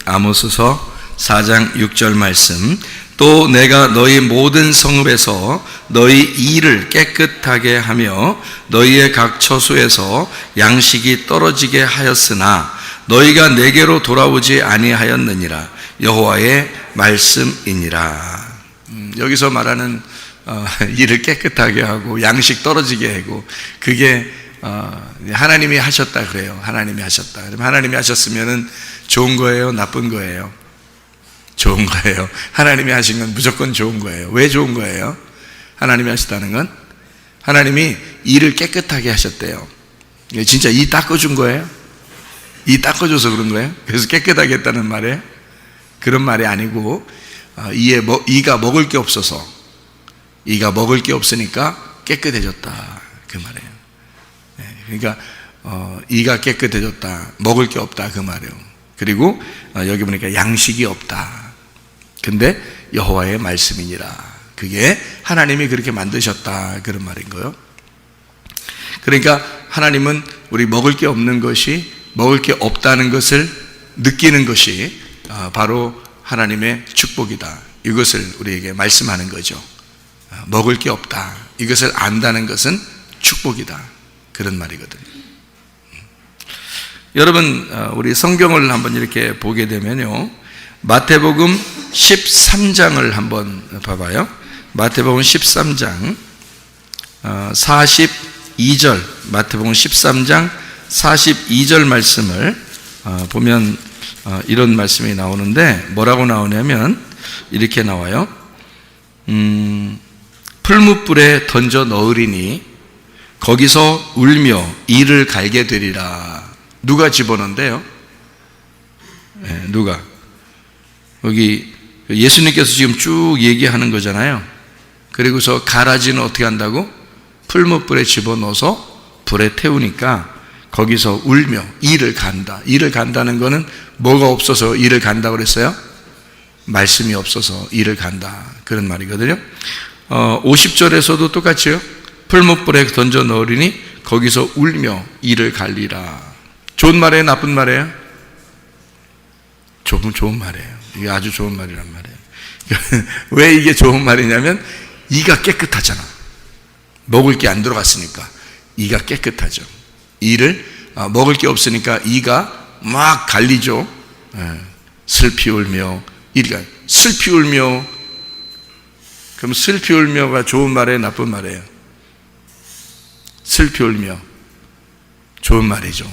아모스서 4장 6절 말씀. 또 내가 너희 모든 성읍에서 너희 이를 깨끗하게 하며 너희의 각 처소에서 양식이 떨어지게 하였으나 너희가 내게로 돌아오지 아니하였느니라. 여호와의 말씀이니라. 여기서 말하는 이를 깨끗하게 하고 양식 떨어지게 하고, 그게 하나님이 하셨다 그래요. 하나님이 하셨다. 그럼 하나님이 하셨으면은 좋은 거예요, 나쁜 거예요? 좋은 거예요. 하나님이 하신 건 무조건 좋은 거예요. 왜 좋은 거예요? 하나님이 하셨다는 건 하나님이 이를 깨끗하게 하셨대요. 진짜 이 닦아준 거예요? 이 닦아줘서 그런 거예요? 그래서 깨끗하게 했다는 말이에요? 그런 말이 아니고, 이가 먹을 게 없어서, 이가 먹을 게 없으니까 깨끗해졌다, 그 말이에요. 그러니까 이가 깨끗해졌다, 먹을 게 없다, 그 말이에요. 그리고 여기 보니까 양식이 없다. 근데 여호와의 말씀이니라. 그게 하나님이 그렇게 만드셨다, 그런 말인 거예요. 그러니까 하나님은 우리 먹을 게 없는 것이, 먹을 게 없다는 것을 느끼는 것이 바로 하나님의 축복이다, 이것을 우리에게 말씀하는 거죠. 먹을 게 없다, 이것을 안다는 것은 축복이다, 그런 말이거든요. 여러분, 우리 성경을 한번 이렇게 보게 되면요, 마태복음 13장을 한번 봐봐요. 마태복음 13장 42절, 마태복음 13장 42절 말씀을 보면 이런 말씀이 나오는데, 뭐라고 나오냐면 이렇게 나와요. 풀무불에 던져 넣으리니 거기서 울며 이를 갈게 되리라. 누가 집어넣는데요? 누가? 여기 예수님께서 지금 쭉 얘기하는 거잖아요. 그리고서 가라지는 어떻게 한다고? 풀무불에 집어넣어서 불에 태우니까 거기서 울며 이를 간다. 이를 간다는 거는 뭐가 없어서 이를 간다고 그랬어요? 말씀이 없어서 이를 간다, 그런 말이거든요. 50절에서도 똑같이요. 풀무불에 던져 넣으리니 거기서 울며 이를 갈리라. 좋은 말이에요, 나쁜 말이에요? 좋은 말이에요. 이게 아주 좋은 말이란 말이에요. 왜 이게 좋은 말이냐면 이가 깨끗하잖아. 먹을 게 안 들어갔으니까 이가 깨끗하죠. 이를 먹을 게 없으니까 이가 막 갈리죠. 슬피 울며 이가 슬피 울며. 그럼 슬피 울며가 좋은 말이에요, 나쁜 말이에요? 슬피 울며 좋은 말이죠.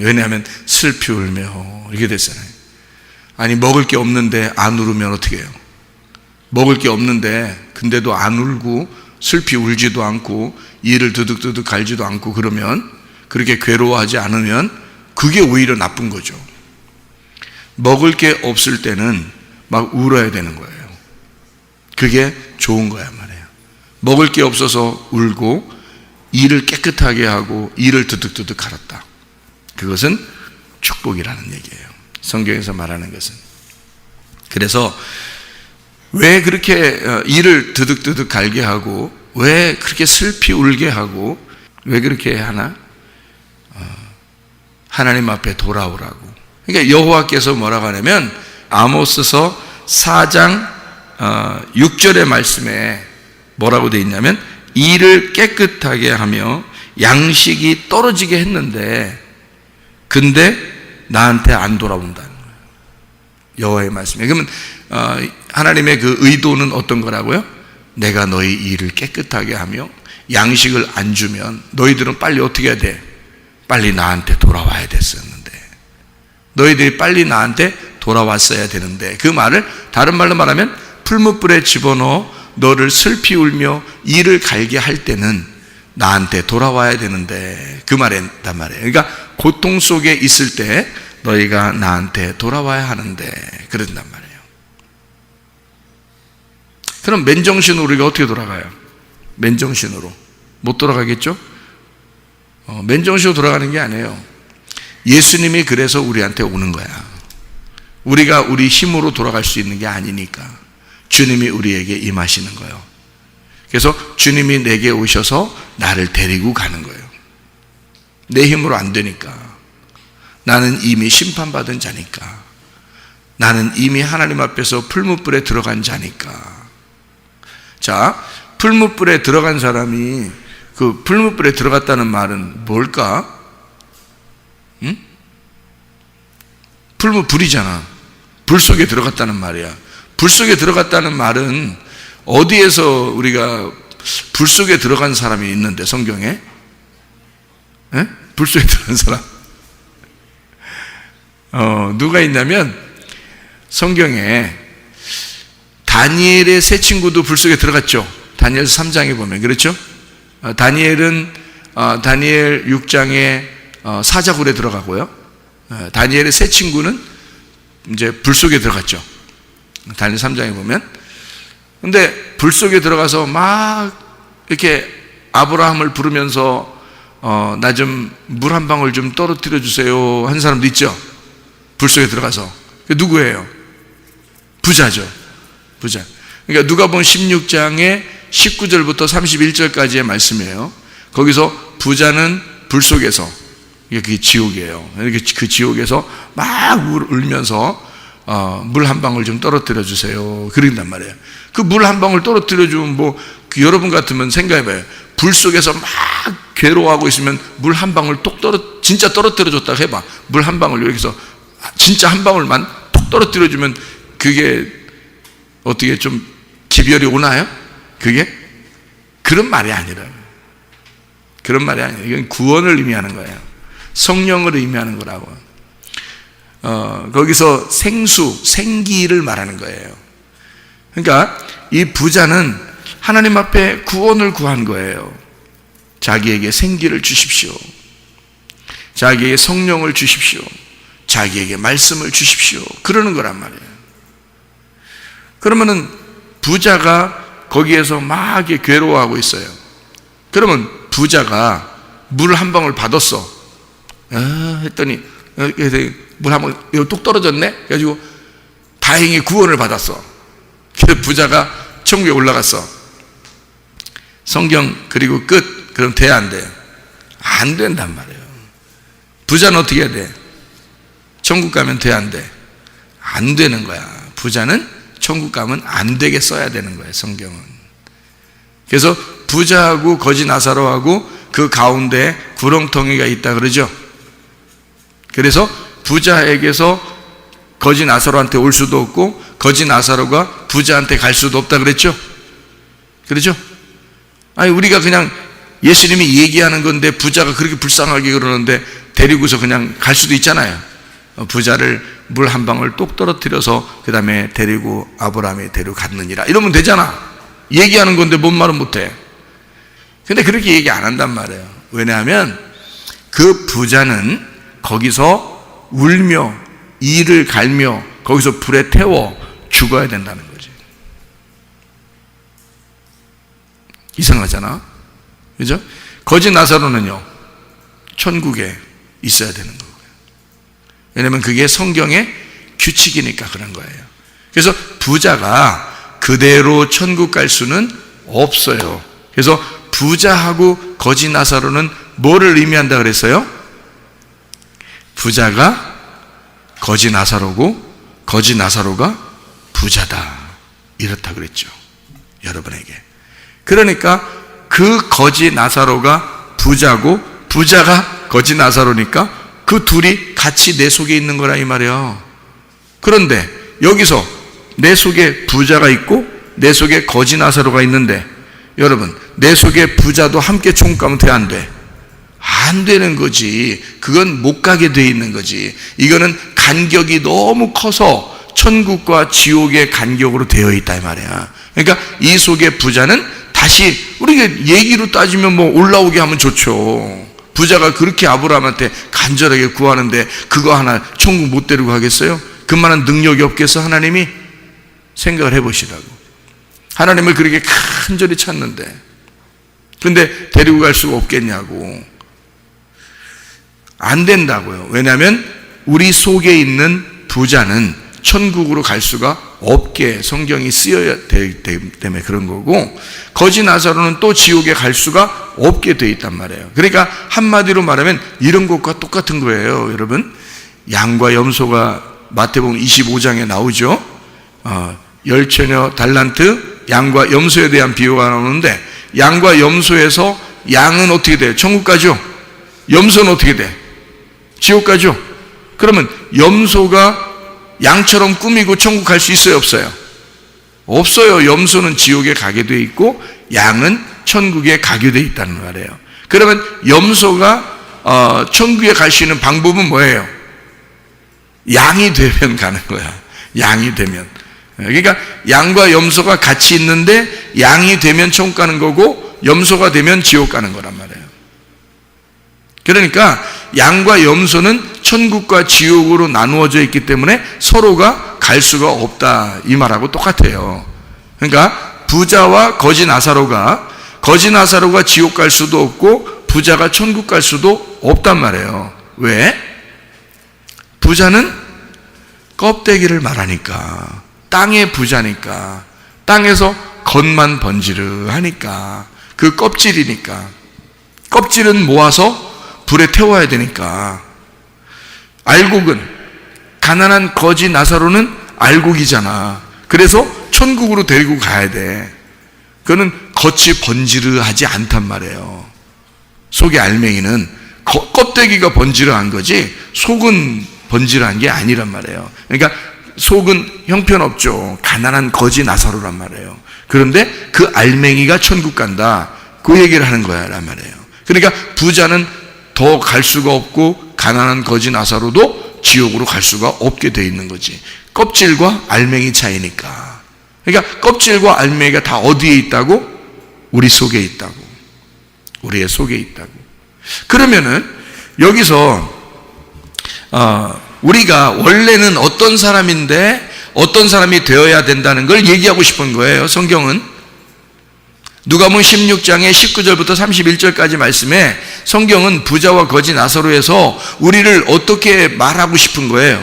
왜냐하면 슬피 울며 이렇게 됐잖아요. 아니, 먹을 게 없는데 안 울으면 어떻게 해요? 먹을 게 없는데 근데도 안 울고 슬피 울지도 않고 이를 드득드득 갈지도 않고, 그러면, 그렇게 괴로워하지 않으면 그게 오히려 나쁜 거죠. 먹을 게 없을 때는 막 울어야 되는 거예요. 그게 좋은 거야 말이에요. 먹을 게 없어서 울고 이를 깨끗하게 하고 이를 드득드득 갈았다. 그것은 축복이라는 얘기예요, 성경에서 말하는 것은. 그래서 왜 그렇게 이를 드득드득 갈게 하고, 왜 그렇게 슬피 울게 하고, 왜 그렇게 하나? 하나님 앞에 돌아오라고. 그러니까 여호와께서 뭐라고 하냐면 아모스서 4장 6절의 말씀에 뭐라고 되어 있냐면 이를 깨끗하게 하며 양식이 떨어지게 했는데 근데 나한테 안 돌아온다는 거예요, 여호와의 말씀에. 그러면 하나님의 그 의도는 어떤 거라고요? 내가 너희 일을 깨끗하게 하며 양식을 안 주면 너희들은 빨리 어떻게 해야 돼? 빨리 나한테 돌아와야 됐었는데, 너희들이 빨리 나한테 돌아왔어야 되는데, 그 말을 다른 말로 말하면 풀무불에 집어넣어 너를 슬피 울며 이를 갈게 할 때는 나한테 돌아와야 되는데, 그 말이란 말이에요. 그러니까 고통 속에 있을 때 너희가 나한테 돌아와야 하는데 그런단 말이에요. 그럼 맨정신으로 우리가 어떻게 돌아가요? 맨정신으로 못 돌아가겠죠? 맨정신으로 돌아가는 게 아니에요. 예수님이 그래서 우리한테 오는 거야. 우리가 우리 힘으로 돌아갈 수 있는 게 아니니까 주님이 우리에게 임하시는 거예요. 그래서 주님이 내게 오셔서 나를 데리고 가는 거예요. 내 힘으로 안 되니까. 나는 이미 심판받은 자니까. 나는 이미 하나님 앞에서 풀무불에 들어간 자니까. 자, 풀무불에 들어간 사람이 그 풀무불에 들어갔다는 말은 뭘까? 응? 풀무불이잖아. 불 속에 들어갔다는 말이야. 불 속에 들어갔다는 말은 어디에서 우리가 불 속에 들어간 사람이 있는데, 성경에? 에? 불 속에 들어간 사람? 누가 있냐면 성경에 다니엘의 세 친구도 불 속에 들어갔죠. 다니엘서 3장에 보면 그렇죠? 다니엘은 다니엘 6장에 사자굴에 들어가고요. 다니엘의 세 친구는 이제 불 속에 들어갔죠. 다니엘 3장에 보면. 근데 불 속에 들어가서 막 이렇게 아브라함을 부르면서 나 좀 물 한 방울 좀 떨어뜨려 주세요 한 사람도 있죠. 불 속에 들어가서. 그 누구예요? 부자죠. 부자. 그러니까 누가복음 16장의 19절부터 31절까지의 말씀이에요. 거기서 부자는 불 속에서, 이게 그게 지옥이에요. 그 지옥에서 막 울면서 물 한 방울 좀 떨어뜨려 주세요 그런단 말이에요. 그 물 한 방울 떨어뜨려 주면 여러분 같으면 생각해봐요. 불 속에서 막 괴로워하고 있으면 물 한 방울 진짜 떨어뜨려 줬다 해봐. 물 한 방울 여기서 진짜 한 방울만 톡 떨어뜨려 주면 그게 어떻게 좀 기별이 오나요? 그게? 그런 말이 아니라요. 그런 말이 아니에요. 이건 구원을 의미하는 거예요. 성령을 의미하는 거라고. 거기서 생기를 말하는 거예요. 그러니까 이 부자는 하나님 앞에 구원을 구한 거예요. 자기에게 생기를 주십시오. 자기에게 성령을 주십시오. 자기에게 말씀을 주십시오. 그러는 거란 말이에요. 그러면은 부자가 거기에서 막 괴로워하고 있어요. 그러면 부자가 물 한 방울 받았어. 했더니 물 한 방울 뚝 떨어졌네. 그래가지고 다행히 구원을 받았어. 그래서 부자가 천국에 올라갔어. 성경 그리고 끝. 그럼 돼, 안 돼? 안 된단 말이에요. 부자는 어떻게 해야 돼? 천국 가면 돼, 안 돼? 안 되는 거야. 부자는 천국 가면 안 되게 써야 되는 거예요, 성경은. 그래서 부자하고 거지 나사로하고 그 가운데 구렁텅이가 있다 그러죠. 그래서 부자에게서 거지 나사로한테 올 수도 없고 거지 나사로가 부자한테 갈 수도 없다 그랬죠. 그렇죠? 아니, 우리가 그냥 예수님이 얘기하는 건데 부자가 그렇게 불쌍하게 그러는데 데리고서 그냥 갈 수도 있잖아요. 부자를 물 한 방울 똑 떨어뜨려서 그 다음에 데리고 아브라함이 데리고 갔느니라 이러면 되잖아. 얘기하는 건데 뭔 말은 못해. 근데 그렇게 얘기 안 한단 말이에요. 왜냐하면 그 부자는 거기서 울며 이를 갈며 거기서 불에 태워 죽어야 된다는 거지. 이상하잖아. 그죠? 거지 나사로는요 천국에 있어야 되는 거고요. 왜냐하면 그게 성경의 규칙이니까 그런 거예요. 그래서 부자가 그대로 천국 갈 수는 없어요. 그래서 부자하고 거지 나사로는 뭐를 의미한다 그랬어요? 부자가 거지 나사로고 거지 나사로가 부자다 이렇다 그랬죠. 여러분에게. 그러니까 그 거지 나사로가 부자고 부자가 거지 나사로니까 그 둘이 같이 내 속에 있는 거라 이 말이야. 그런데 여기서 내 속에 부자가 있고 내 속에 거지 나사로가 있는데 여러분 내 속에 부자도 함께 천국 가면 돼, 안 돼? 안 되는 거지. 그건 못 가게 돼 있는 거지. 이거는 간격이 너무 커서 천국과 지옥의 간격으로 되어 있다 이 말이야. 그러니까 이 속에 부자는 다시 우리가 얘기로 따지면 뭐 올라오게 하면 좋죠. 부자가 그렇게 아브라함한테 간절하게 구하는데 그거 하나 천국 못 데리고 가겠어요? 그만한 능력이 없겠어 하나님이? 생각을 해보시라고. 하나님을 그렇게 간절히 찾는데 근데 데리고 갈 수가 없겠냐고. 안 된다고요. 왜냐하면 우리 속에 있는 부자는 천국으로 갈 수가 없게 성경이 쓰여야 되기 때문에 그런 거고 거지 나사로는 또 지옥에 갈 수가 없게 돼 있단 말이에요. 그러니까 한마디로 말하면 이런 것과 똑같은 거예요. 여러분, 양과 염소가 마태복음 25장에 나오죠. 열처녀 달란트, 양과 염소에 대한 비유가 나오는데, 양과 염소에서 양은 어떻게 돼요? 천국 가죠. 염소는 어떻게 돼? 지옥 가죠. 그러면 염소가 양처럼 꾸미고 천국 갈 수 있어요, 없어요? 없어요. 염소는 지옥에 가게 돼 있고 양은 천국에 가게 돼 있다는 말이에요. 그러면 염소가 천국에 갈 수 있는 방법은 뭐예요? 양이 되면 가는 거야. 양이 되면. 그러니까 양과 염소가 같이 있는데 양이 되면 천국 가는 거고 염소가 되면 지옥 가는 거란 말이에요. 그러니까 양과 염소는 천국과 지옥으로 나누어져 있기 때문에 서로가 갈 수가 없다, 이 말하고 똑같아요. 그러니까 부자와 거지 나사로가 지옥 갈 수도 없고 부자가 천국 갈 수도 없단 말이에요. 왜? 부자는 껍데기를 말하니까, 땅의 부자니까, 땅에서 겉만 번지르하니까, 그 껍질이니까, 껍질은 모아서 불에 태워야 되니까. 알곡은, 가난한 거지 나사로는 알곡이잖아. 그래서 천국으로 데리고 가야 돼. 그거는 겉이 번지르하지 않단 말이에요. 속의 알맹이는 껍데기가 번지르한 거지 속은 번지르한 게 아니란 말이에요. 그러니까 속은 형편없죠. 가난한 거지 나사로란 말이에요. 그런데 그 알맹이가 천국 간다, 그 얘기를 하는 거야란 말이에요. 그러니까 부자는 더 갈 수가 없고 가난한 거지 나사로도 지옥으로 갈 수가 없게 돼 있는 거지. 껍질과 알맹이 차이니까. 그러니까 껍질과 알맹이가 다 어디에 있다고? 우리 속에 있다고. 우리의 속에 있다고. 그러면은 여기서 우리가 원래는 어떤 사람인데 어떤 사람이 되어야 된다는 걸 얘기하고 싶은 거예요. 성경은 누가복음 16장의 19절부터 31절까지 말씀에 성경은 부자와 거지 나사로에서 우리를 어떻게 말하고 싶은 거예요?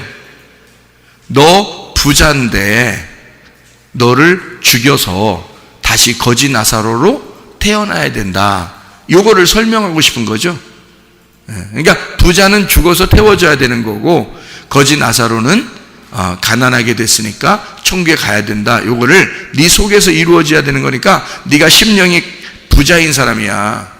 너 부자인데 너를 죽여서 다시 거지 나사로로 태어나야 된다, 요거를 설명하고 싶은 거죠. 그러니까 부자는 죽어서 태워져야 되는 거고 거지 나사로는 가난하게 됐으니까 천국에 가야 된다, 요거를 네 속에서 이루어져야 되는 거니까 네가 심령이 부자인 사람이야.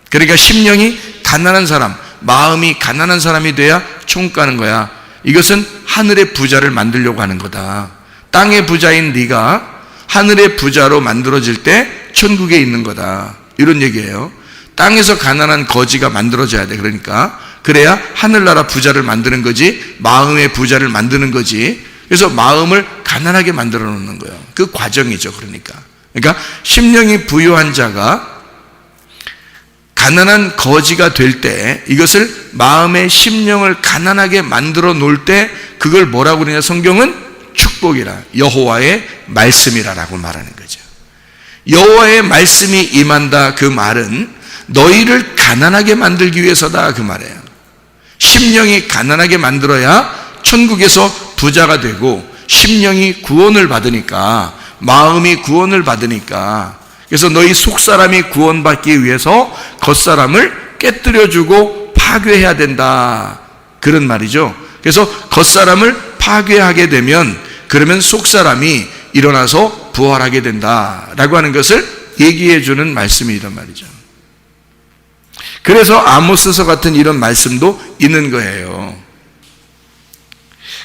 그러니까 심령이 가난한 사람, 마음이 가난한 사람이 돼야 천국 가는 거야. 이것은 하늘의 부자를 만들려고 하는 거다. 땅의 부자인 네가 하늘의 부자로 만들어질 때 천국에 있는 거다, 이런 얘기예요. 땅에서 가난한 거지가 만들어져야 돼. 그러니까 그래야 하늘나라 부자를 만드는 거지, 마음의 부자를 만드는 거지. 그래서 마음을 가난하게 만들어 놓는 거예요. 그 과정이죠. 그러니까 심령이 부유한 자가 가난한 거지가 될 때, 이것을 마음의 심령을 가난하게 만들어 놓을 때 그걸 뭐라고 그러냐, 성경은 축복이라, 여호와의 말씀이라라고 말하는 거죠. 여호와의 말씀이 임한다, 그 말은 너희를 가난하게 만들기 위해서다, 그 말이에요. 심령이 가난하게 만들어야 천국에서 부자가 되고, 심령이 구원을 받으니까, 마음이 구원을 받으니까, 그래서 너희 속사람이 구원받기 위해서 겉사람을 깨뜨려주고 파괴해야 된다, 그런 말이죠. 그래서 겉사람을 파괴하게 되면 그러면 속사람이 일어나서 부활하게 된다라고 하는 것을 얘기해 주는 말씀이란 말이죠. 그래서 아모스서 같은 이런 말씀도 있는 거예요.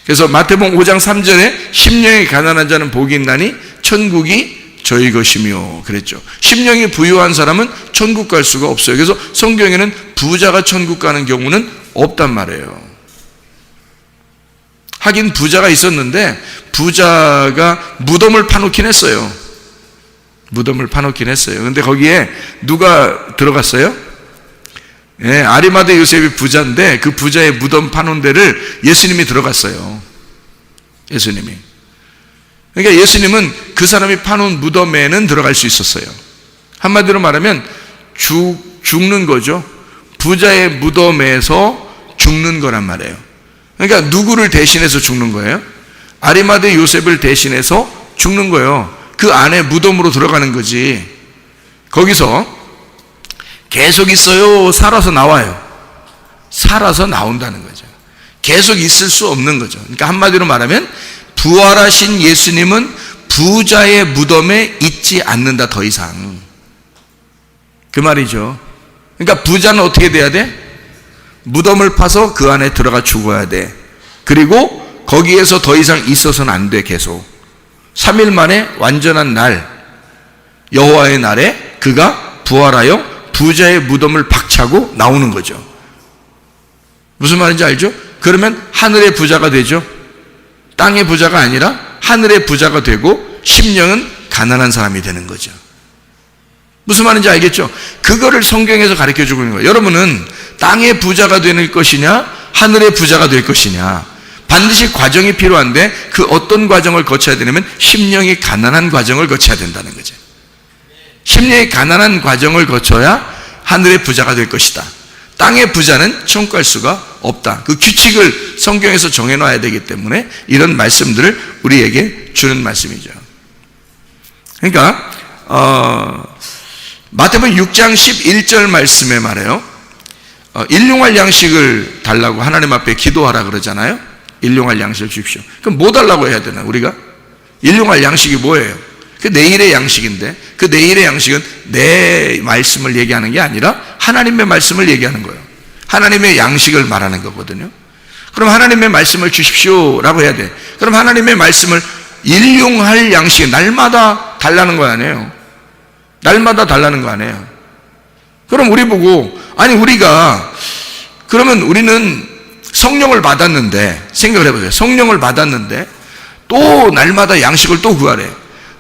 그래서 마태복음 5장 3절에 심령이 가난한 자는 복이 있나니 천국이 저희 것이며 그랬죠. 심령이 부유한 사람은 천국 갈 수가 없어요. 그래서 성경에는 부자가 천국 가는 경우는 없단 말이에요. 하긴 부자가 있었는데 부자가 무덤을 파놓긴 했어요. 무덤을 파놓긴 했어요. 근데 거기에 누가 들어갔어요? 예, 아리마대 요셉이 부자인데 그 부자의 무덤 파놓은 데를 예수님이 들어갔어요. 예수님이. 그러니까 예수님은 그 사람이 파놓은 무덤에는 들어갈 수 있었어요. 한마디로 말하면 죽는 거죠. 부자의 무덤에서 죽는 거란 말이에요. 그러니까 누구를 대신해서 죽는 거예요? 아리마대 요셉을 대신해서 죽는 거예요. 그 안에 무덤으로 들어가는 거지. 거기서 계속 있어요? 살아서 나와요? 살아서 나온다는 거죠. 계속 있을 수 없는 거죠. 그러니까 한마디로 말하면 부활하신 예수님은 부자의 무덤에 있지 않는다, 더 이상. 그 말이죠. 그러니까 부자는 어떻게 돼야 돼? 무덤을 파서 그 안에 들어가 죽어야 돼. 그리고 거기에서 더 이상 있어서는 안 돼, 계속. 3일 만에 완전한 날, 여호와의 날에 그가 부활하여 부자의 무덤을 박차고 나오는 거죠. 무슨 말인지 알죠? 그러면 하늘의 부자가 되죠. 땅의 부자가 아니라 하늘의 부자가 되고 심령은 가난한 사람이 되는 거죠. 무슨 말인지 알겠죠? 그거를 성경에서 가르쳐주고 있는 거예요. 여러분은 땅의 부자가 되는 것이냐 하늘의 부자가 될 것이냐, 반드시 과정이 필요한데 그 어떤 과정을 거쳐야 되냐면 심령이 가난한 과정을 거쳐야 된다는 거죠. 심령이 가난한 과정을 거쳐야 하늘의 부자가 될 것이다. 땅의 부자는 천국 갈 수가 없다. 그 규칙을 성경에서 정해놔야 되기 때문에 이런 말씀들을 우리에게 주는 말씀이죠. 그러니까 마태복음 6장 11절 말씀에 말해요. 일용할 양식을 달라고 하나님 앞에 기도하라 그러잖아요. 일용할 양식을 주십시오. 그럼 뭐 달라고 해야 되나 우리가? 일용할 양식이 뭐예요? 그 내일의 양식인데, 그 내일의 양식은 내 말씀을 얘기하는 게 아니라 하나님의 말씀을 얘기하는 거예요. 하나님의 양식을 말하는 거거든요. 그럼 하나님의 말씀을 주십시오라고 해야 돼. 그럼 하나님의 말씀을 일용할 양식, 날마다 달라는 거 아니에요. 날마다 달라는 거 아니에요. 그럼 우리 보고, 아니 우리가, 그러면 우리는 성령을 받았는데, 생각을 해보세요. 성령을 받았는데 또 날마다 양식을 또 구하래.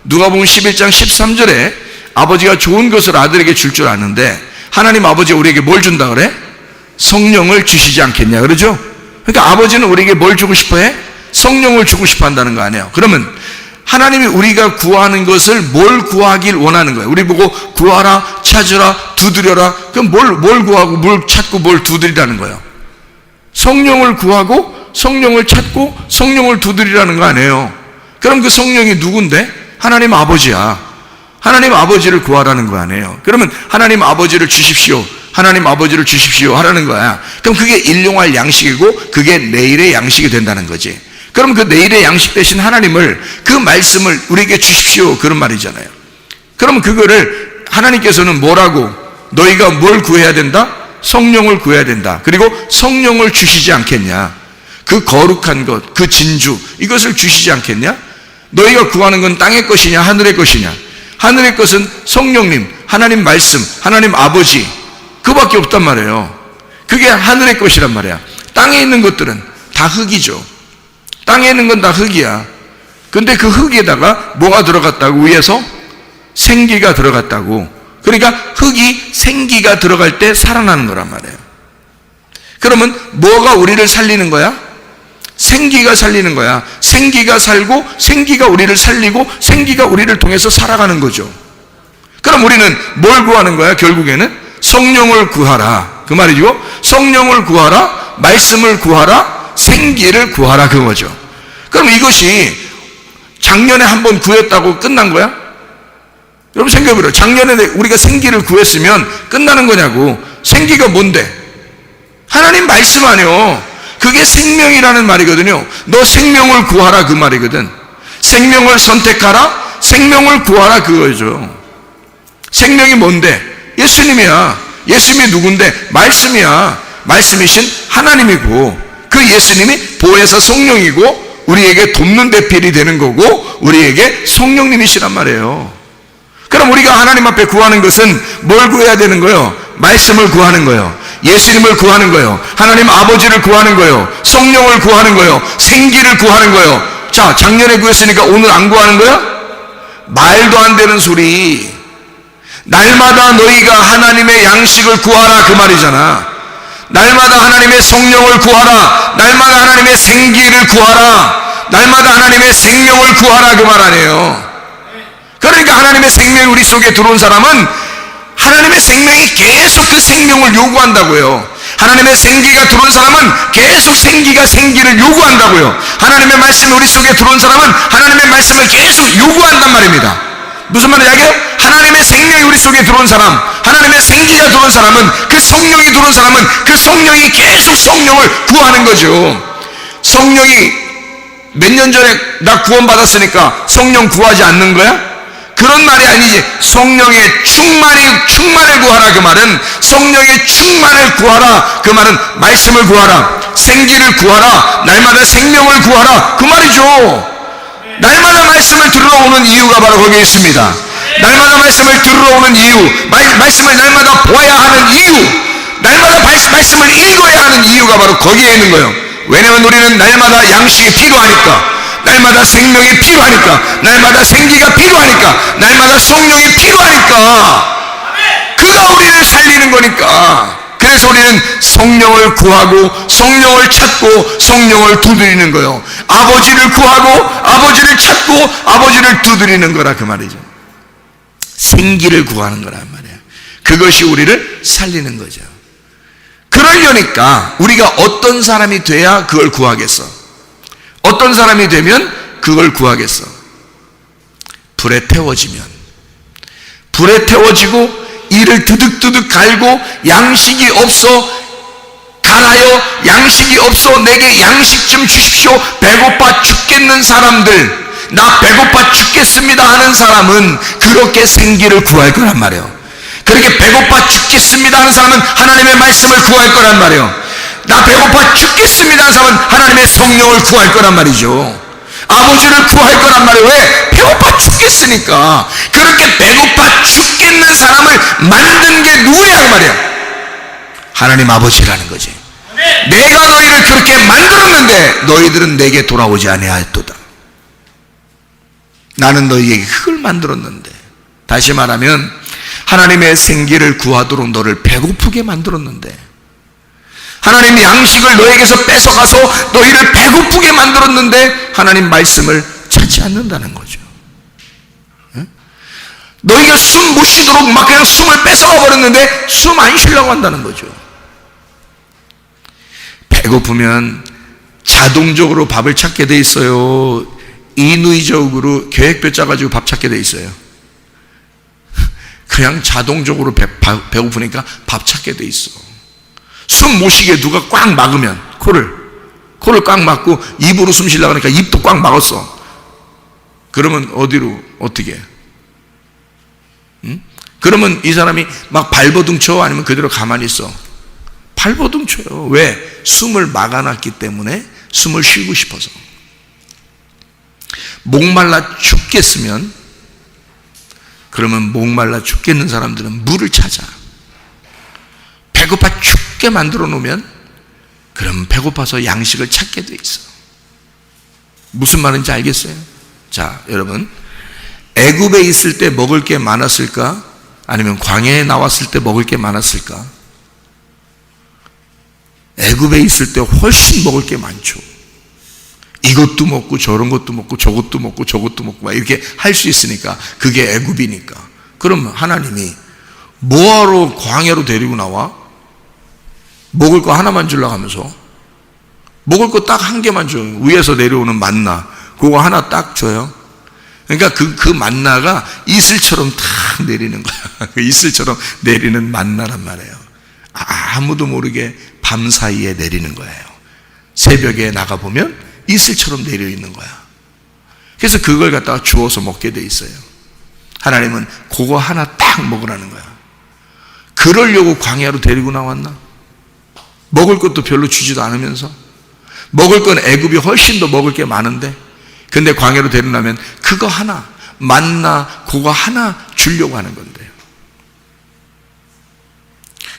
누가복음 11장 13절에 아버지가 좋은 것을 아들에게 줄 줄 아는데 하나님 아버지가 우리에게 뭘 준다 그래? 성령을 주시지 않겠냐 그러죠? 그러니까 아버지는 우리에게 뭘 주고 싶어 해? 성령을 주고 싶어 한다는 거 아니에요. 그러면 하나님이 우리가 구하는 것을 뭘 구하길 원하는 거예요. 우리 보고 구하라, 찾으라, 두드려라. 그럼 뭘 구하고 뭘 찾고 뭘 두드리라는 거예요. 성령을 구하고 성령을 찾고 성령을 두드리라는 거 아니에요. 그럼 그 성령이 누군데? 하나님 아버지야. 하나님 아버지를 구하라는 거 아니에요. 그러면 하나님 아버지를 주십시오, 하나님 아버지를 주십시오 하라는 거야. 그럼 그게 일용할 양식이고 그게 내일의 양식이 된다는 거지. 그럼 그 내일의 양식 대신 하나님을, 그 말씀을 우리에게 주십시오 그런 말이잖아요. 그럼 그거를 하나님께서는 뭐라고, 너희가 뭘 구해야 된다? 성령을 구해야 된다. 그리고 성령을 주시지 않겠냐. 그 거룩한 것, 그 진주, 이것을 주시지 않겠냐? 너희가 구하는 건 땅의 것이냐 하늘의 것이냐? 하늘의 것은 성령님, 하나님 말씀, 하나님 아버지, 그밖에 없단 말이에요. 그게 하늘의 것이란 말이야. 땅에 있는 것들은 다 흙이죠. 땅에 있는 건 다 흙이야. 근데 그 흙에다가 뭐가 들어갔다고? 위에서 생기가 들어갔다고. 그러니까 흙이 생기가 들어갈 때 살아나는 거란 말이에요. 그러면 뭐가 우리를 살리는 거야? 생기가 살리는 거야. 생기가 살고 생기가 우리를 살리고 생기가 우리를 통해서 살아가는 거죠. 그럼 우리는 뭘 구하는 거야? 결국에는 성령을 구하라 그 말이죠. 성령을 구하라, 말씀을 구하라, 생기를 구하라 그거죠. 그럼 이것이 작년에 한번 구했다고 끝난 거야? 여러분 생각해보세요. 작년에 우리가 생기를 구했으면 끝나는 거냐고. 생기가 뭔데? 하나님 말씀 아니요. 그게 생명이라는 말이거든요. 너 생명을 구하라 그 말이거든. 생명을 선택하라, 생명을 구하라 그거죠. 생명이 뭔데? 예수님이야. 예수님이 누군데? 말씀이야. 말씀이신 하나님이고 그 예수님이 보혜사 성령이고 우리에게 돕는 대필이 되는 거고 우리에게 성령님이시란 말이에요. 그럼 우리가 하나님 앞에 구하는 것은 뭘 구해야 되는 거예요? 말씀을 구하는 거예요. 예수님을 구하는 거예요. 하나님 아버지를 구하는 거예요. 성령을 구하는 거예요. 생기를 구하는 거예요. 자, 작년에 구했으니까 오늘 안 구하는 거야? 말도 안 되는 소리. 날마다 너희가 하나님의 양식을 구하라 그 말이잖아. 날마다 하나님의 성령을 구하라, 날마다 하나님의 생기를 구하라, 날마다 하나님의 생명을 구하라 그 말 아니에요. 그러니까 하나님의 생명이 우리 속에 들어온 사람은 하나님의 생명이 계속 그 생명을 요구한다고요. 하나님의 생기가 들어온 사람은 계속 생기가 생기를 요구한다고요. 하나님의 말씀이 우리 속에 들어온 사람은 하나님의 말씀을 계속 요구한단 말입니다. 무슨 말인지 알게요? 하나님의 생명이 우리 속에 들어온 사람, 하나님의 생기가 들어온 사람은, 그 성령이 들어온 사람은 그 성령이 계속 성령을 구하는 거죠. 성령이 몇 년 전에 나 구원받았으니까 성령 구하지 않는 거야? 그런 말이 아니지. 성령의 충만을 구하라. 그 말은 성령의 충만을 구하라. 그 말은 말씀을 구하라, 생기를 구하라, 날마다 생명을 구하라, 그 말이죠. 날마다 말씀을 들으러 오는 이유가 바로 거기에 있습니다. 날마다 말씀을 들으러 오는 이유, 말씀을 날마다 보아야 하는 이유, 날마다 말씀을 읽어야 하는 이유가 바로 거기에 있는 거예요. 왜냐하면 우리는 날마다 양식이 필요하니까, 날마다 생명이 필요하니까, 날마다 생기가 필요하니까, 날마다 성령이 필요하니까, 그가 우리를 살리는 거니까. 그래서 우리는 성령을 구하고 성령을 찾고 성령을 두드리는 거예요. 아버지를 구하고 아버지를 찾고 아버지를 두드리는 거라, 그 말이죠. 생기를 구하는 거란 말이에요. 그것이 우리를 살리는 거죠. 그러려니까 우리가 어떤 사람이 돼야 그걸 구하겠어? 어떤 사람이 되면 그걸 구하겠어? 불에 태워지면, 불에 태워지고 이를 드득드득 갈고 양식이 없어 갈아요, 양식이 없어 내게 양식 좀 주십시오, 배고파 죽겠는 사람들, 나 배고파 죽겠습니다 하는 사람은 그렇게 생기를 구할 거란 말이에요. 그렇게 배고파 죽겠습니다 하는 사람은 하나님의 말씀을 구할 거란 말이에요. 나 배고파 죽겠습니다 하는 사람은 하나님의 성령을 구할 거란 말이죠. 아버지를 구할 거란 말이에요. 왜? 배고파 죽겠으니까. 그렇게 배고파 죽겠는 사람을 만든 게 누구냐 그 말이야. 하나님 아버지라는 거지. 내가 너희를 그렇게 만들었는데 너희들은 내게 돌아오지 아니하였도다. 나는 너희에게 그걸 만들었는데. 다시 말하면 하나님의 생기를 구하도록 너를 배고프게 만들었는데, 하나님이 양식을 너에게서 뺏어가서 너희를 배고프게 만들었는데 하나님 말씀을 찾지 않는다는 거죠. 너희가 숨 못 쉬도록 막 그냥 숨을 뺏어가 버렸는데 숨 안 쉬려고 한다는 거죠. 배고프면 자동적으로 밥을 찾게 돼 있어요? 인위적으로 계획표 짜가지고 밥 찾게 돼 있어요? 그냥 자동적으로 배고프니까 밥 찾게 돼 있어. 숨 못 쉬게 누가 꽉 막으면, 코를 꽉 막고 입으로 숨 쉬려고 하니까 입도 꽉 막았어. 그러면 어디로, 어떻게? 그러면 이 사람이 막 발버둥 쳐? 아니면 그대로 가만히 있어? 발버둥 쳐요. 왜? 숨을 막아놨기 때문에, 숨을 쉬고 싶어서. 목말라 죽겠으면, 그러면 목말라 죽겠는 사람들은 물을 찾아. 배고파 죽게 만들어 놓으면 그럼 배고파서 양식을 찾게 돼 있어. 무슨 말인지 알겠어요? 자, 여러분, 애굽에 있을 때 먹을 게 많았을까? 아니면 광야에 나왔을 때 먹을 게 많았을까? 애굽에 있을 때 훨씬 먹을 게 많죠. 이것도 먹고 저런 것도 먹고 저것도 먹고 저것도 먹고 막 이렇게 할 수 있으니까. 그게 애굽이니까. 그럼 하나님이 뭐하러 광야로 데리고 나와? 먹을 거 하나만 주려고 하면서, 먹을 거 딱 한 개만 줘요. 위에서 내려오는 만나, 그거 하나 딱 줘요. 그러니까 그 만나가 이슬처럼 탁 내리는 거야. 그 이슬처럼 내리는 만나란 말이에요. 아무도 모르게 밤 사이에 내리는 거예요. 새벽에 나가보면 이슬처럼 내려 있는 거야. 그래서 그걸 갖다가 주워서 먹게 돼 있어요. 하나님은 그거 하나 딱 먹으라는 거야. 그러려고 광야로 데리고 나왔나? 먹을 것도 별로 주지도 않으면서, 먹을 건 애굽이 훨씬 더 먹을 게 많은데, 근데 광야로 데려나면 그거 하나, 만나 그거 하나 주려고 하는 건데요.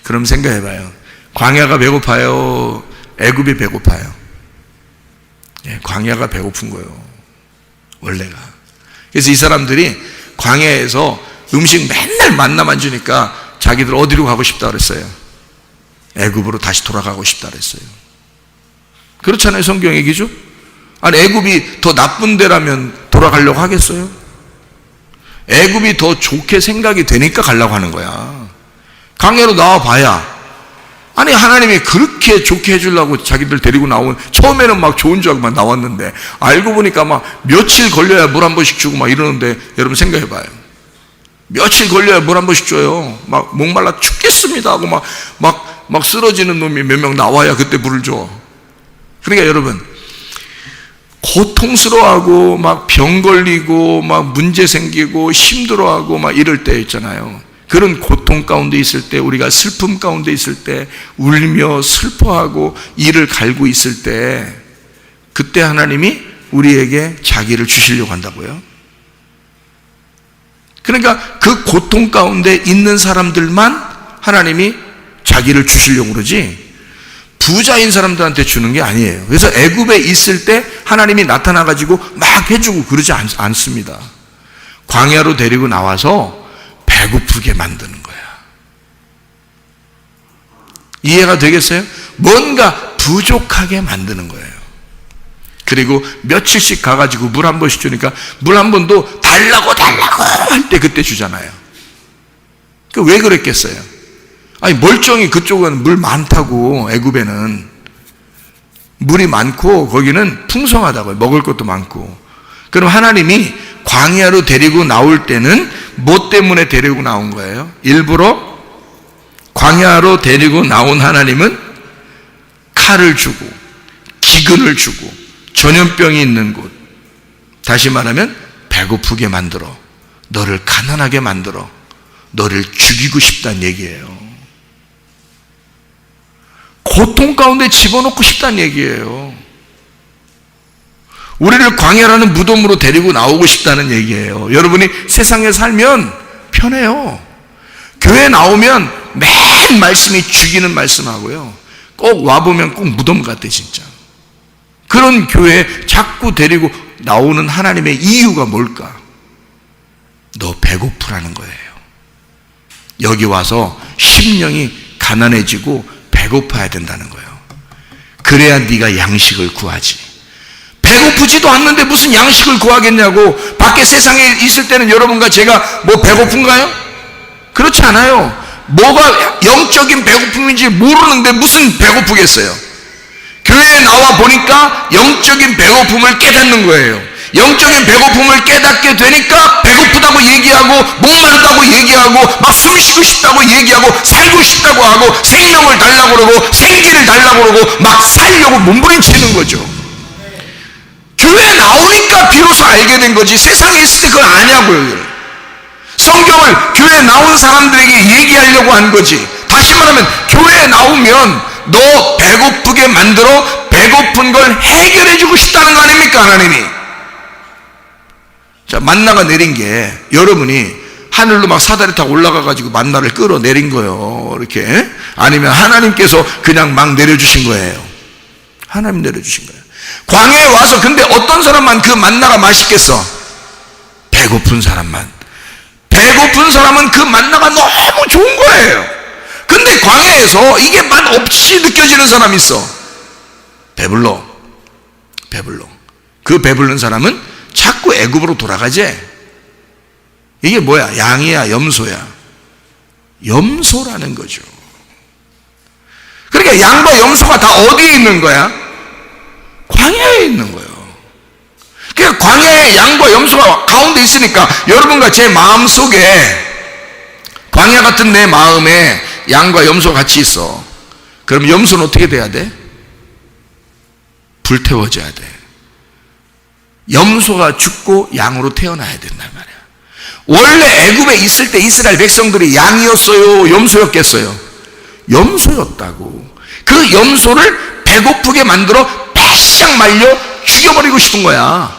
그럼 생각해봐요. 광야가 배고파요? 애굽이 배고파요? 예, 광야가 배고픈 거예요, 원래가. 그래서 이 사람들이 광야에서 음식 맨날 만나만 주니까 자기들 어디로 가고 싶다 그랬어요? 애굽으로 다시 돌아가고 싶다 그랬어요. 그렇잖아요, 성경 얘기죠? 아니, 애굽이 더 나쁜 데라면 돌아가려고 하겠어요? 애굽이 더 좋게 생각이 되니까 가려고 하는 거야. 광야로 나와봐야, 아니 하나님이 그렇게 좋게 해주려고 자기들 데리고 나온, 처음에는 막 좋은 줄 알고 막 나왔는데 알고 보니까 막 며칠 걸려야 물 한 번씩 주고 막 이러는데, 여러분 생각해봐요. 며칠 걸려야 물 한 번씩 줘요. 막 목말라 죽겠습니다 하고 막 쓰러지는 놈이 몇 명 나와야 그때 물을 줘. 그러니까 여러분, 고통스러워하고 막 병 걸리고 막 문제 생기고 힘들어하고 막 이럴 때 있잖아요. 그런 고통 가운데 있을 때, 우리가 슬픔 가운데 있을 때, 울며 슬퍼하고 이를 갈고 있을 때, 그때 하나님이 우리에게 자기를 주시려고 한다고요. 그러니까 그 고통 가운데 있는 사람들만 하나님이 자기를 주시려고 그러지, 부자인 사람들한테 주는 게 아니에요. 그래서 애굽에 있을 때 하나님이 나타나가지고 막 해주고 그러지 않습니다. 광야로 데리고 나와서 배고프게 만드는 거야. 이해가 되겠어요? 뭔가 부족하게 만드는 거예요. 그리고 며칠씩 가가지고 물 한 번씩 주니까 물 한 번도 달라고 할 때 그때 주잖아요. 왜 그랬겠어요? 아니, 멀쩡히 그쪽은 물 많다고, 애굽에는 물이 많고 거기는 풍성하다고요. 먹을 것도 많고. 그럼 하나님이 광야로 데리고 나올 때는 뭐 때문에 데리고 나온 거예요? 일부러 광야로 데리고 나온 하나님은 칼을 주고 기근을 주고 전염병이 있는 곳, 다시 말하면 배고프게 만들어, 너를 가난하게 만들어, 너를 죽이고 싶다는 얘기예요. 고통 가운데 집어넣고 싶다는 얘기예요. 우리를 광야라는 무덤으로 데리고 나오고 싶다는 얘기예요. 여러분이 세상에 살면 편해요. 교회 나오면 맨 말씀이 죽이는 말씀하고요, 꼭 와보면 꼭 무덤 같아 진짜. 그런 교회에 자꾸 데리고 나오는 하나님의 이유가 뭘까? 너 배고프라는 거예요. 여기 와서 심령이 가난해지고 배고파야 된다는 거예요. 그래야 네가 양식을 구하지. 배고프지도 않는데 무슨 양식을 구하겠냐고. 밖에 세상에 있을 때는 여러분과 제가 뭐 배고픈가요? 그렇지 않아요. 뭐가 영적인 배고픔인지 모르는데 무슨 배고프겠어요? 교회에 나와 보니까 영적인 배고픔을 깨닫는 거예요. 영적인 배고픔을 깨닫게 되니까 배고프다고 얘기하고 목마르다고 얘기하고 막 숨 쉬고 싶다고 얘기하고 살고 싶다고 하고 생명을 달라고 그러고 생기를 달라고 그러고 막 살려고 몸부림치는 거죠. 교회에 나오니까 비로소 알게 된 거지, 세상에 있을 때 그걸 아냐고요. 성경을 교회에 나온 사람들에게 얘기하려고 한 거지. 다시 말하면 교회에 나오면 너 배고프게 만들어 배고픈 걸 해결해 주고 싶다는 거 아닙니까, 하나님이? 자, 만나가 내린 게 여러분이 하늘로 막 사다리 타고 올라가가지고 만나를 끌어내린 거예요, 이렇게. 아니면 하나님께서 그냥 막 내려주신 거예요. 하나님 내려주신 거예요. 광야에 와서 근데 어떤 사람만 그 만나가 맛있겠어? 배고픈 사람만. 배고픈 사람은 그 만나가 너무 좋은 거예요. 근데 광야에서 이게 맛 없이 느껴지는 사람이 있어. 배불러. 그 배부른 사람은 자꾸 애굽으로 돌아가지. 이게 뭐야? 양이야, 염소야? 염소라는 거죠. 그러니까 양과 염소가 다 어디에 있는 거야? 광야에 있는 거예요. 그러니까 광야에 양과 염소가 가운데 있으니까 여러분과 제 마음 속에, 광야 같은 내 마음에 양과 염소가 같이 있어. 그럼 염소는 어떻게 돼야 돼? 불태워져야 돼. 염소가 죽고 양으로 태어나야 된단 말이야. 원래 애굽에 있을 때 이스라엘 백성들이 양이었어요, 염소였겠어요? 염소였다고. 그 염소를 배고프게 만들어 빼싹 말려 죽여버리고 싶은 거야.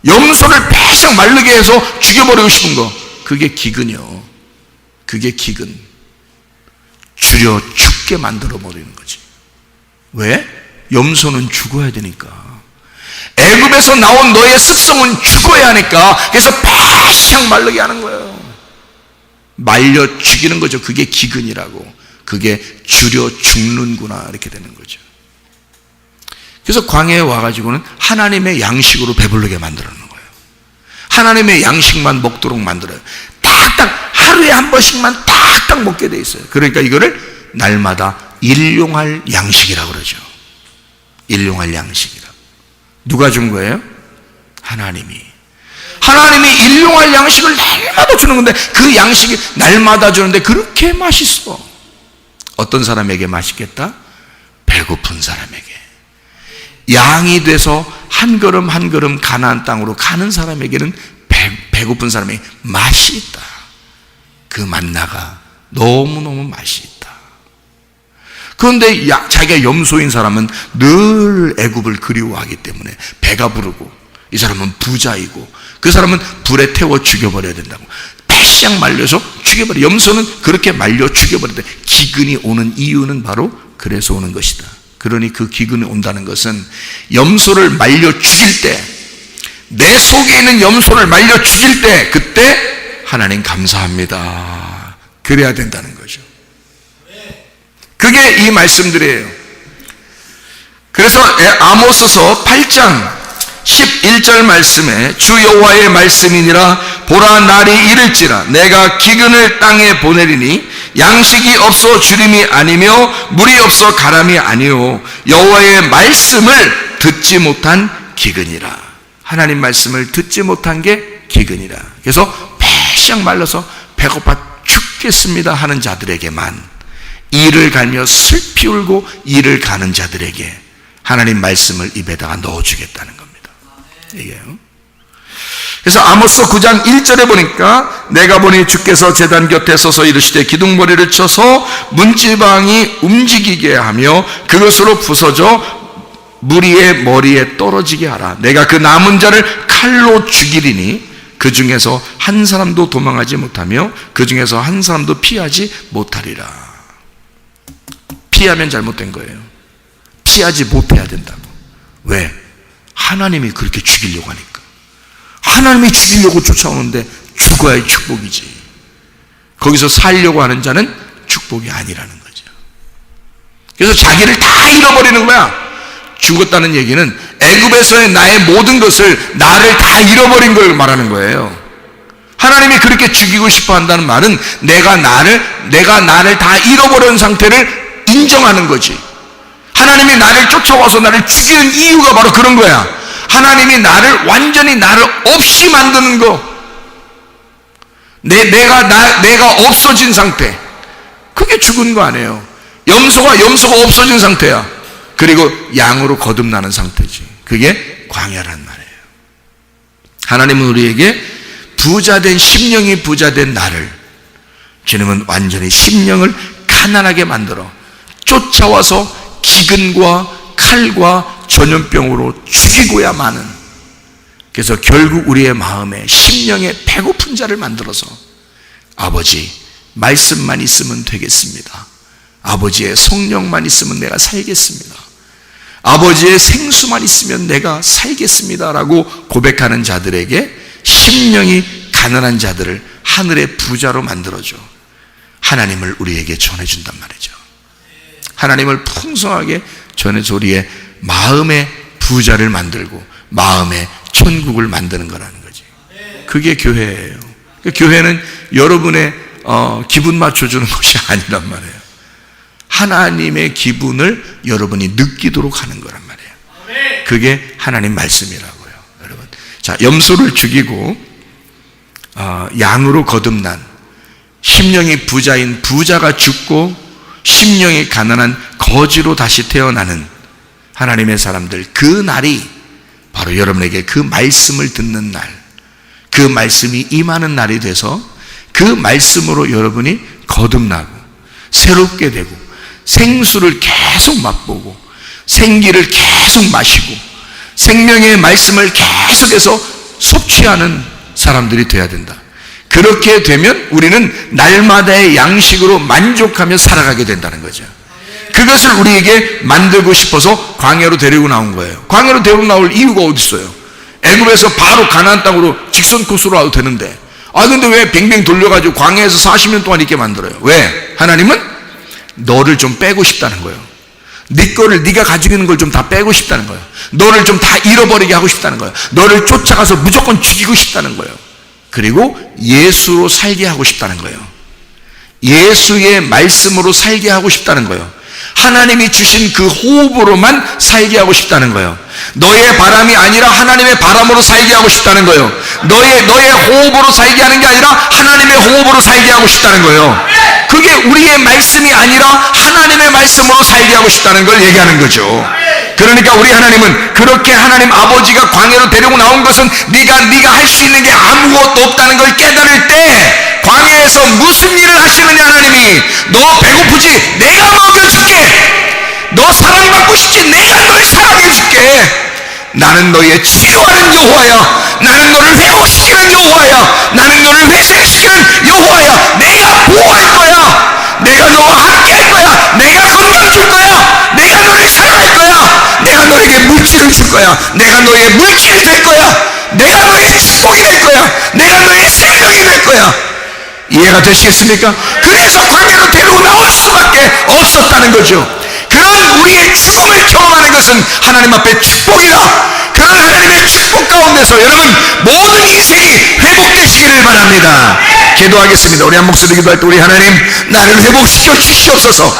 염소를 빼싹 마르게 해서 죽여버리고 싶은 거, 그게 기근이요. 그게 기근. 줄여 죽게 만들어 버리는 거지. 왜? 염소는 죽어야 되니까. 애굽에서 나온 너의 습성은 죽어야 하니까. 그래서 빼싹 마르게 하는 거예요. 말려 죽이는 거죠. 그게 기근이라고. 그게 줄여 죽는구나, 이렇게 되는 거죠. 그래서 광야에 와가지고는 하나님의 양식으로 배부르게 만들어 놓는 거예요. 하나님의 양식만 먹도록 만들어요. 딱딱 하루에 한 번씩만 딱딱 먹게 돼 있어요. 그러니까 이거를 날마다 일용할 양식이라고 그러죠. 일용할 양식이라. 누가 준 거예요? 하나님이. 하나님이 일용할 양식을 날마다 주는 건데 그 양식이 날마다 주는데 그렇게 맛있어. 어떤 사람에게 맛있겠다? 배고픈 사람에게. 양이 돼서 한 걸음 한 걸음 가나안 땅으로 가는 사람에게는 배고픈 사람에게 맛이 있다. 그 만나가 너무너무 맛이 있다. 그런데 자기가 염소인 사람은 늘 애굽을 그리워하기 때문에 배가 부르고, 이 사람은 부자이고 그 사람은 불에 태워 죽여버려야 된다고 배시작 말려서 죽여버려. 염소는 그렇게 말려 죽여버린다. 기근이 오는 이유는 바로 그래서 오는 것이다. 그러니 그 기근이 온다는 것은 염소를 말려 죽일 때, 내 속에 있는 염소를 말려 죽일 때, 그때 하나님 감사합니다. 그래야 된다는 거죠. 그게 이 말씀들이에요. 그래서 아모스서 8장 11절 말씀에 주 여호와의 말씀이니라. 보라, 날이 이를지라 내가 기근을 땅에 보내리니 양식이 없어 주림이 아니며 물이 없어 가람이 아니요 여호와의 말씀을 듣지 못한 기근이라. 하나님 말씀을 듣지 못한 게 기근이라. 그래서 배시작 말라서 배고파 죽겠습니다 하는 자들에게만, 이를 갈며 슬피 울고 이를 가는 자들에게 하나님 말씀을 입에다가 넣어주겠다는 겁니다. 이게요. 그래서 아모스 9장 1절에 보니까 내가 보니 주께서 제단 곁에 서서 이르시되 기둥머리를 쳐서 문지방이 움직이게 하며 그것으로 부서져 무리의 머리에 떨어지게 하라. 내가 그 남은 자를 칼로 죽이리니 그 중에서 한 사람도 도망하지 못하며 그 중에서 한 사람도 피하지 못하리라. 피하면 잘못된 거예요. 피하지 못해야 된다고. 왜? 하나님이 그렇게 죽이려고 하니까. 하나님이 죽이려고 쫓아오는데 죽어야 축복이지. 거기서 살려고 하는 자는 축복이 아니라는 거죠. 그래서 자기를 다 잃어버리는 거야. 죽었다는 얘기는 애굽에서의 나의 모든 것을, 나를 다 잃어버린 걸 말하는 거예요. 하나님이 그렇게 죽이고 싶어 한다는 말은 내가 나를 다 잃어버린 상태를 인정하는 거지. 하나님이 나를 쫓아와서 나를 죽이는 이유가 바로 그런 거야. 하나님이 완전히 나를 없이 만드는 거. 내가 없어진 상태. 그게 죽은 거 아니에요. 염소가 없어진 상태야. 그리고 양으로 거듭나는 상태지. 그게 광야란 말이에요. 하나님은 우리에게 부자된 심령이 부자된 나를, 주님은 완전히 심령을 가난하게 만들어 쫓아와서 기근과 칼과 전염병으로 죽이고야마는, 그래서 결국 우리의 마음에 심령에 배고픈 자를 만들어서 아버지 말씀만 있으면 되겠습니다. 아버지의 성령만 있으면 내가 살겠습니다. 아버지의 생수만 있으면 내가 살겠습니다 라고 고백하는 자들에게, 심령이 가난한 자들을 하늘의 부자로 만들어줘 하나님을 우리에게 전해준단 말이죠. 하나님을 풍성하게 전해서 우리의 마음의 부자를 만들고 마음의 천국을 만드는 거라는 거지. 그게 교회예요. 교회는 여러분의 기분 맞춰주는 것이 아니란 말이에요. 하나님의 기분을 여러분이 느끼도록 하는 거란 말이에요. 그게 하나님 말씀이라고요, 여러분. 자, 염소를 죽이고 양으로 거듭난 심령이 부자인 부자가 죽고 심령이 가난한 거지로 다시 태어나는 하나님의 사람들, 그 날이 바로 여러분에게 그 말씀을 듣는 날, 그 말씀이 임하는 날이 돼서 그 말씀으로 여러분이 거듭나고 새롭게 되고 생수를 계속 맛보고 생기를 계속 마시고 생명의 말씀을 계속해서 섭취하는 사람들이 되어야 된다. 그렇게 되면 우리는 날마다의 양식으로 만족하며 살아가게 된다는 거죠. 그것을 우리에게 만들고 싶어서 광야로 데리고 나온 거예요. 광야로 데리고 나올 이유가 어디 있어요? 애굽에서 바로 가나안 땅으로 직선 코스로 와도 되는데, 근데 왜 뱅뱅 돌려가지고 광야에서 40년 동안 있게 만들어요? 왜? 하나님은 너를 좀 빼고 싶다는 거예요. 네 거를, 네가 가지고 있는 걸 좀 다 빼고 싶다는 거예요. 너를 좀 다 잃어버리게 하고 싶다는 거예요. 너를 쫓아가서 무조건 죽이고 싶다는 거예요. 그리고 예수로 살게 하고 싶다는 거예요. 예수의 말씀으로 살게 하고 싶다는 거예요. 하나님이 주신 그 호흡으로만 살게 하고 싶다는 거예요. 너의 바람이 아니라 하나님의 바람으로 살게 하고 싶다는 거예요. 너의 호흡으로 살게 하는 게 아니라 하나님의 호흡으로 살게 하고 싶다는 거예요. 그게 우리의 말씀이 아니라 하나님의 말씀으로 살게 하고 싶다는 걸 얘기하는 거죠. 그러니까 우리 하나님은 그렇게 하나님 아버지가 광야로 데리고 나온 것은 네가 할 수 있는 게 아무것도 없다는 걸 깨달을 때 광야에서 무슨 일을 하시느냐. 하나님이 너 배고프지? 내가 먹여줄게. 너 사랑받고 싶지? 내가 널 사랑해줄게. 나는 너의 치유하는 여호와야. 나는 너를 회복시키는 여호와야. 나는 너를 회생시키는 여호와야. 내가 보호할 거야. 내가 너와 함께 할 거야. 내가 건강 줄 거야. 내가 너를 사랑할 거야. 내가 너에게 물질을 줄 거야. 내가 너의 물질이 될 거야. 내가 너의 축복이 될 거야. 내가 너의 생명이 될 거야. 이해가 되시겠습니까? 그래서 광야로 데리고 나올 수밖에 없었다는 거죠. 그런 우리의 죽음을 경험하는 것은 하나님 앞에 축복이다. 그런 하나님의 축복 가운데서 여러분 모든 인생이 회복되시기를 바랍니다. 기도하겠습니다. 우리 한 목소리 기도할 때 우리 하나님, 나를 회복시켜 주시옵소서.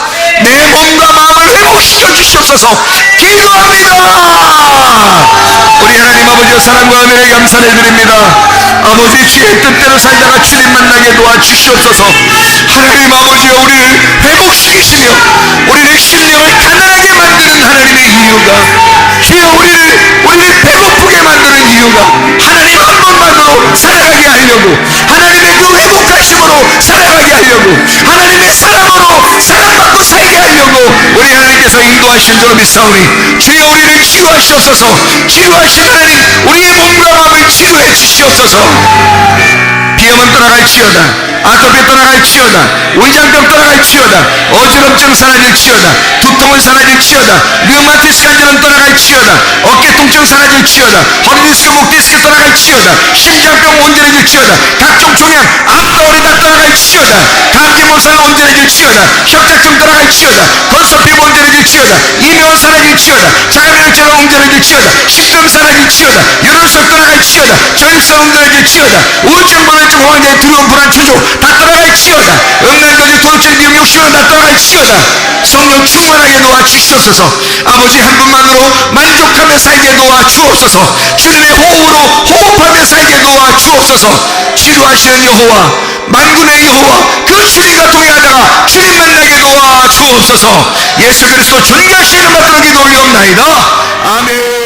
내 몸과 마음을 회복시켜 주시옵소서. 기도합니다. 우리 하나님 아버지의 사랑과 은혜에 감사를 드립니다. 아버지, 주의 뜻대로 살다가 주님 만나게 도와주시옵소서. 하나님 아버지여, 우리를 회복시키시며 우리의 심령을 가난하게 만드는 하나님의 이유가, 주여 우리를 배고프게 만드는 이유가 하나님 한 분만으로 살아가게 하려고, 하나님의 그 회복하심으로 살아가게 하려고, 하나님의 사랑으로 사랑받고 살게 하려고 우리 하나님께서 인도하신 줄 믿사오니, 주여 우리를 치유하시옵소서. 치유하신 하나님, 우리의 몸과 마음을 치유해 주시옵소서. 비염은 떠나갈지어다. 아토피 떠나갈지어다. 위장병 떠나갈지어다. 어지럼증 사라질지어다. 두통은 사라질지어다. 류마티스 관절은 떠나갈지어다. 어깨 통증 사라질지어다. 허리디스크, 목디스크 떠나갈지어다. 심장병 온전해질지어다. 각종 종양, 암거울이 다 떠나갈지어다. 감기몸살 온전해질지어다. 협착증 떠나갈지어다. 건선피부 온전해질지어다. 이명은 사라질지어다. 자가면역질환 온전해질지어다. 식도염 사라질지어다. 혈혈성 떠나갈지어다. 저혈성 온전해질지어다. 우울증, 불면증, 호황장, 두려움, 불안, 초조 다 떠나갈지어다. 음란거지, 도둑질, 미움, 욕심은 다 떠나갈지어다. 성령 충만하게 도와주시옵소서. 아버지 한 분만으로 만족하며 살게 도와주옵소서. 주님의 호흡으로 호흡하며 살게 도와주옵소서. 치료하시는 여호와, 만군의 여호와, 그 주님과 동행하다가 주님 만나게 도와주옵소서. 예수 그리스도 존귀하신 이름 받들어 기도 올리옵나이다. 아멘.